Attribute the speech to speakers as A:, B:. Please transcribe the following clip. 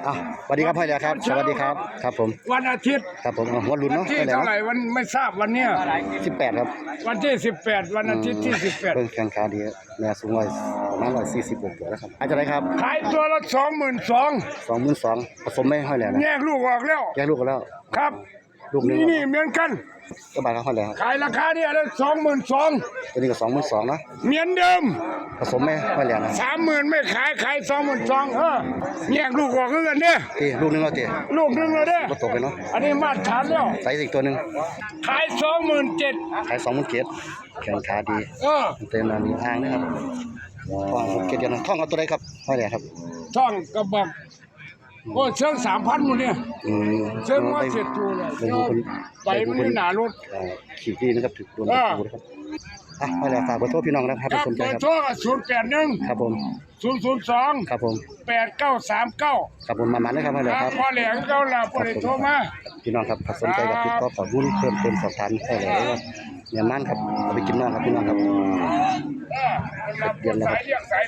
A: สวัสดีครับพ่อเดียครับสวัสดีครับครับผม
B: วันอาทิตย์
A: ครับผมวันรุ่นเนาะ
B: ที่เท่าไหร่วันไม่ทราบวันเนี้ย
A: 18ครับ
B: วันที่18วันอาทิตย์ที่
A: เพิ่งแข่งขาดีแม่สูงประมาณ140บวกแล้วครับอาจจะได้ครับ
B: ขายตัวละ
A: 22,000ผสมไม่ห้อยแหล่นะ
B: แยกลูกออกแล้ว
A: แยกลูกกันแล้ว
B: ครับ
A: ลูกนึง
B: นี่เหมือนกัน
A: ก็บาทละห้อยแหล่
B: ขายราคาเนี่ยละ22,000
A: ตัวนี้ก็22,000นะ
B: เหมือนเดิม
A: ผสมไม่ห้อยแหล่นะ
B: 30,000ไม่ขาย22,000แยกลูกออกคือกันเนี่ย
A: ลูกนึงแล้ว
B: ลูกนึงแล้วเด้
A: ก็ตกไปเนาะ
B: อันนี้มาตรฐานแล้ว
A: ใส่อีกตัวนึง
B: ขาย27,000
A: ขาย27,000แข่งขาดีเต็มอันนี้อ้างนะครับท่องเกียรติท่องเอาตัวใดครับห้อยแหล่ครับ
B: ท่องกระบอกโอ้เชิง3,000หมดเนี่ยเชิงว่าเสร็จตัวเลยไปมันอยู่หนารถ
A: ขี่ที่นะครับถึงโดนประตูนะครับไม่ได้ฝากเบอร์โทรพี่น้องนะครับ
B: สนใจครับ081
A: ครับผม
B: 002
A: ครับผม
B: 8939
A: ครับผมมาเลยครับมาเลยครับ
B: พอแหลงเจ้าละพอได้โทรมา
A: พี่น้องครับสนใจกับติดต่อขอบุญเพิ่มเติมสอบถามได้เลยว่าเนี่ยมันครับเอาไปกินน้องครับพี่น้องครับ
B: เรียกสาย